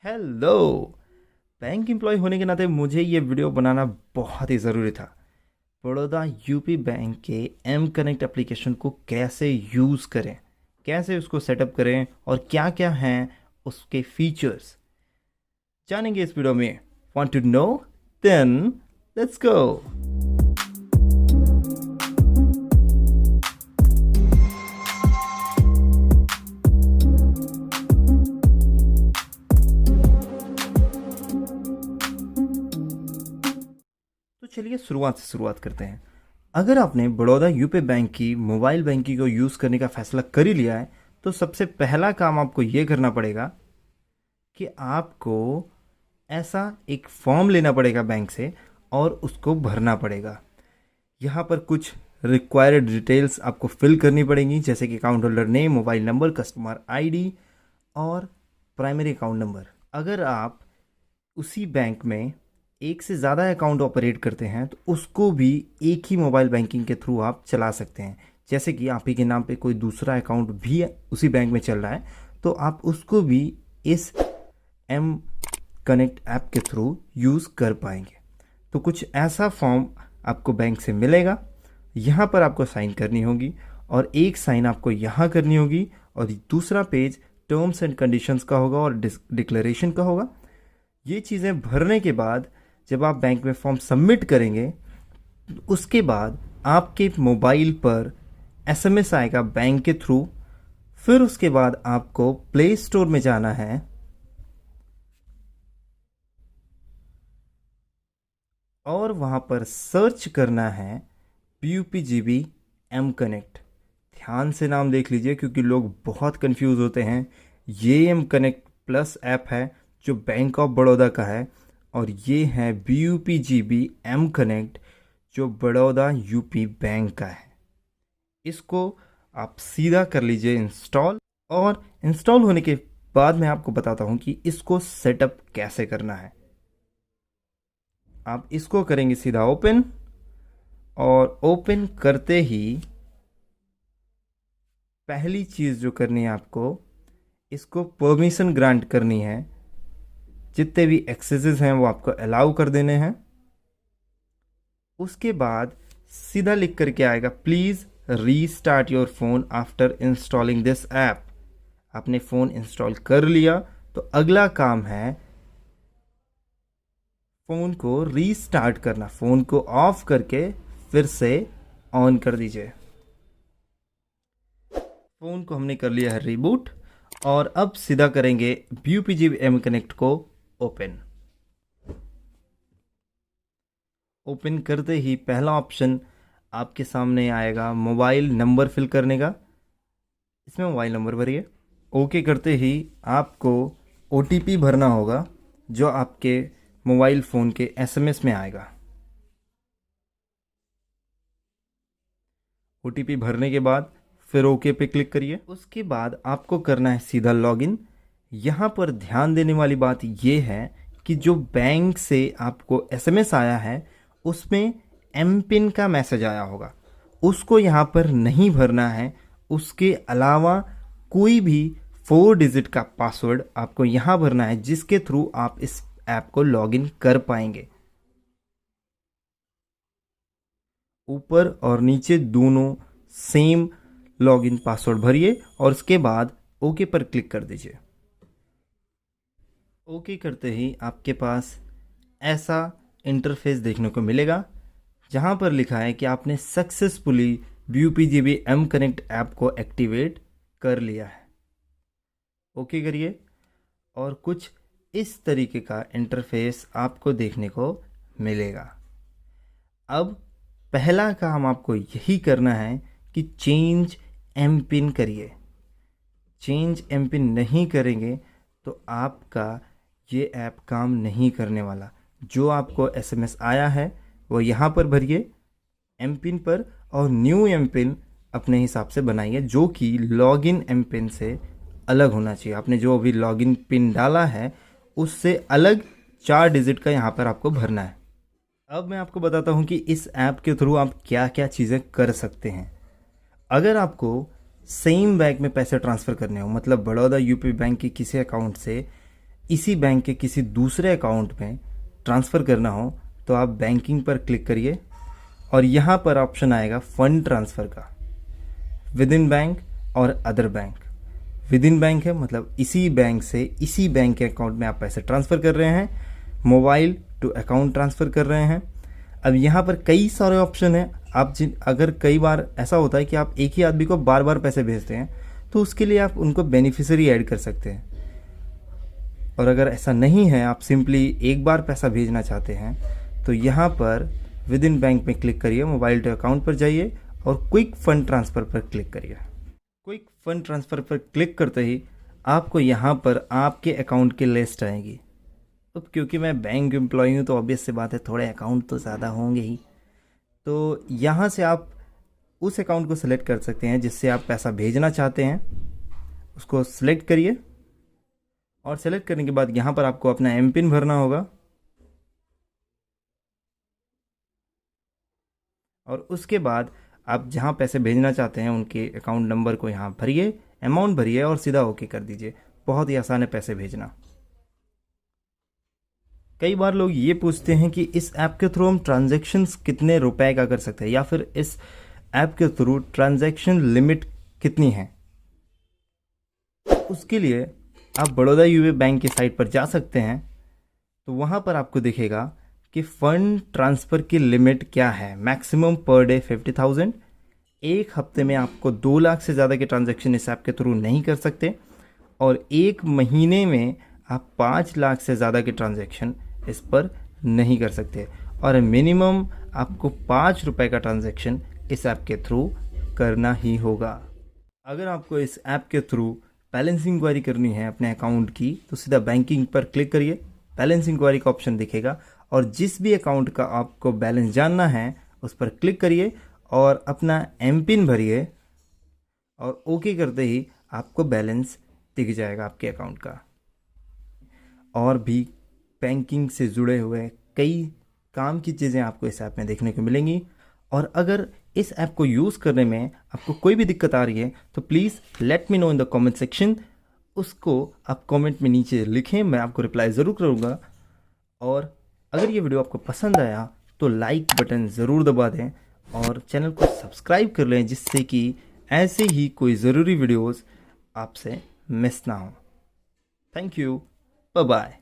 Hello. Bank employ होने के नाते मुझे ये वीडियो बनाना बहुत ही ज़रूरी था। बड़ौदा यूपी बैंक के एम कनेक्ट एप्लीकेशन को कैसे यूज़ करें, कैसे उसको सेटअप करें और क्या क्या हैं उसके फीचर्स जानेंगे इस वीडियो में। Want to know? Then let's go. तो चलिए शुरुआत करते हैं। अगर आपने बड़ौदा यूपी बैंक की मोबाइल बैंकिंग को यूज़ करने का फैसला कर ही लिया है, तो सबसे पहला काम आपको ये करना पड़ेगा कि आपको ऐसा एक फॉर्म लेना पड़ेगा बैंक से और उसको भरना पड़ेगा। यहाँ पर कुछ रिक्वायर्ड डिटेल्स आपको फिल करनी पड़ेंगी, जैसे कि account holder name, mobile number, customer ID और प्राइमरी अकाउंट नंबर। अगर आप उसी बैंक में एक से ज़्यादा अकाउंट ऑपरेट करते हैं तो उसको भी एक ही मोबाइल बैंकिंग के थ्रू आप चला सकते हैं। जैसे कि आप ही के नाम पे कोई दूसरा अकाउंट भी उसी बैंक में चल रहा है तो आप उसको भी इस एम कनेक्ट ऐप के थ्रू यूज़ कर पाएंगे। तो कुछ ऐसा फॉर्म आपको बैंक से मिलेगा, यहाँ पर आपको साइन करनी होगी और एक साइन आपको यहाँ करनी होगी और दूसरा पेज टर्म्स एंड कंडीशंस का होगा और डिक्लेरेशन का होगा। ये चीज़ें भरने के बाद जब आप बैंक में फॉर्म सबमिट करेंगे, उसके बाद आपके मोबाइल पर एसएमएस आएगा बैंक के थ्रू। फिर उसके बाद आपको प्ले स्टोर में जाना है और वहाँ पर सर्च करना है PUPGB एम कनेक्ट। ध्यान से नाम देख लीजिए क्योंकि लोग बहुत कंफ्यूज होते हैं। ये एम कनेक्ट प्लस ऐप है जो बैंक ऑफ बड़ौदा का है और ये है PUPGB एम कनेक्ट जो बड़ौदा यूपी बैंक का है। इसको आप सीधा कर लीजिए इंस्टॉल, और इंस्टॉल होने के बाद मैं आपको बताता हूँ कि इसको सेटअप कैसे करना है। आप इसको करेंगे सीधा ओपन, और ओपन करते ही पहली चीज़ जो करनी है आपको, इसको परमिशन ग्रांट करनी है। जितने भी एक्सेसेस हैं वो आपको अलाउ कर देने हैं। उसके बाद सीधा लिख करके आएगा please restart your phone after installing this app. आपने फ़ोन इंस्टॉल कर लिया तो अगला काम है फ़ोन को रीस्टार्ट करना। फ़ोन को ऑफ करके फिर से ऑन कर दीजिए। फ़ोन को हमने कर लिया है रीबूट और अब सीधा करेंगे PUPGB एम कनेक्ट को ओपन। ओपन करते ही पहला ऑप्शन आपके सामने आएगा मोबाइल नंबर फिल करने का। इसमें मोबाइल नंबर भरिए। ओके करते ही आपको OTP भरना होगा जो आपके मोबाइल फ़ोन के SMS में आएगा। OTP भरने के बाद फिर ओके पे क्लिक करिए। उसके बाद आपको करना है सीधा लॉगिन। यहाँ पर ध्यान देने वाली बात यह है कि जो बैंक से आपको SMS आया है उसमें एम पिन का मैसेज आया होगा, उसको यहाँ पर नहीं भरना है। उसके अलावा कोई भी 4 डिजिट का पासवर्ड आपको यहाँ भरना है जिसके थ्रू आप इस ऐप को लॉगिन कर पाएंगे। ऊपर और नीचे दोनों सेम लॉगिन पासवर्ड भरिए और उसके बाद ओके पर क्लिक कर दीजिए। ओके करते ही आपके पास ऐसा इंटरफेस देखने को मिलेगा जहां पर लिखा है कि आपने successfully PUPGB M connect app को एक्टिवेट कर लिया है। ओके करिए और कुछ इस तरीके का इंटरफेस आपको देखने को मिलेगा। अब पहला काम आपको यही करना है कि चेंज एम पिन करिए। चेंज एम पिन नहीं करेंगे तो आपका ये ऐप काम नहीं करने वाला। जो आपको SMS आया है वो यहाँ पर भरिए एम पिन पर और न्यू एम पिन अपने हिसाब से बनाइए जो कि लॉगिन एम पिन से अलग होना चाहिए। आपने जो अभी लॉगिन पिन डाला है उससे अलग 4 डिजिट का यहाँ पर आपको भरना है। अब मैं आपको बताता हूँ कि इस ऐप के थ्रू आप क्या क्या चीज़ें कर सकते हैं। अगर आपको सेम बैंक में पैसे ट्रांसफ़र करने हो, मतलब बड़ौदा यूपी बैंक के किसी अकाउंट से इसी बैंक के किसी दूसरे अकाउंट में ट्रांसफ़र करना हो तो आप बैंकिंग पर क्लिक करिए और यहाँ पर ऑप्शन आएगा फ़ंड ट्रांसफ़र का, विद इन बैंक और other bank. With in bank है मतलब इसी बैंक से इसी बैंक के अकाउंट में आप पैसे ट्रांसफ़र कर रहे हैं, मोबाइल टू अकाउंट ट्रांसफ़र कर रहे हैं। अब यहाँ पर कई सारे ऑप्शन हैं। आप अगर कई बार ऐसा होता है कि आप एक ही आदमी को बार बार पैसे भेजते हैं तो उसके लिए आप उनको बेनिफिशियरी ऐड कर सकते हैं। और अगर ऐसा नहीं है, आप सिंपली एक बार पैसा भेजना चाहते हैं तो यहाँ पर विद इन बैंक में क्लिक करिए, मोबाइल टू अकाउंट पर जाइए और क्विक फंड ट्रांसफ़र पर क्लिक करिए। क्विक फंड ट्रांसफ़र पर क्लिक करते ही आपको यहाँ पर आपके अकाउंट की लिस्ट आएगी। अब क्योंकि मैं बैंक एम्प्लॉई हूँ तो ऑब्वियस सी बात है, थोड़े अकाउंट तो ज़्यादा होंगे ही। तो यहाँ से आप उस अकाउंट को सिलेक्ट कर सकते हैं जिससे आप पैसा भेजना चाहते हैं, उसको सिलेक्ट करिए और सेलेक्ट करने के बाद यहाँ पर आपको अपना एम पिन भरना होगा और उसके बाद आप जहाँ पैसे भेजना चाहते हैं उनके अकाउंट नंबर को यहाँ भरिए, अमाउंट भरिए और सीधा ओके कर दीजिए। बहुत ही आसान है पैसे भेजना। कई बार लोग ये पूछते हैं कि इस ऐप के थ्रू हम ट्रांजैक्शंस कितने रुपए का कर सकते हैं या फिर इस ऐप के थ्रू ट्रांजैक्शन लिमिट कितनी है। उसके लिए आप बड़ौदा यूपी बैंक की साइट पर जा सकते हैं तो वहाँ पर आपको दिखेगा कि फ़ंड ट्रांसफ़र की लिमिट क्या है। Maximum per day 50,000। एक हफ्ते में आपको 2 लाख से ज़्यादा के ट्रांजैक्शन इस ऐप के थ्रू नहीं कर सकते और एक महीने में आप 5 लाख से ज़्यादा के ट्रांजैक्शन इस पर नहीं कर सकते और मिनिमम आपको 5 रुपए का ट्रांजैक्शन इस ऐप के थ्रू करना ही होगा। अगर आपको इस ऐप के थ्रू बैलेंस इंक्वायरी करनी है अपने अकाउंट की तो सीधा बैंकिंग पर क्लिक करिए, बैलेंस इंक्वायरी का ऑप्शन दिखेगा और जिस भी अकाउंट का आपको बैलेंस जानना है उस पर क्लिक करिए और अपना एम पिन भरिए और ओके करते ही आपको बैलेंस दिख जाएगा आपके अकाउंट का। और भी बैंकिंग से जुड़े हुए कई काम की चीज़ें आपको इस ऐप में देखने को मिलेंगी। और अगर इस ऐप को यूज़ करने में आपको कोई भी दिक्कत आ रही है तो please let me know in the comment section. उसको आप कमेंट में नीचे लिखें, मैं आपको रिप्लाई ज़रूर करूँगा। और अगर ये वीडियो आपको पसंद आया तो लाइक बटन ज़रूर दबा दें और चैनल को सब्सक्राइब कर लें जिससे कि ऐसे ही कोई ज़रूरी वीडियोस आपसे मिस ना हो। Thank you, bye bye.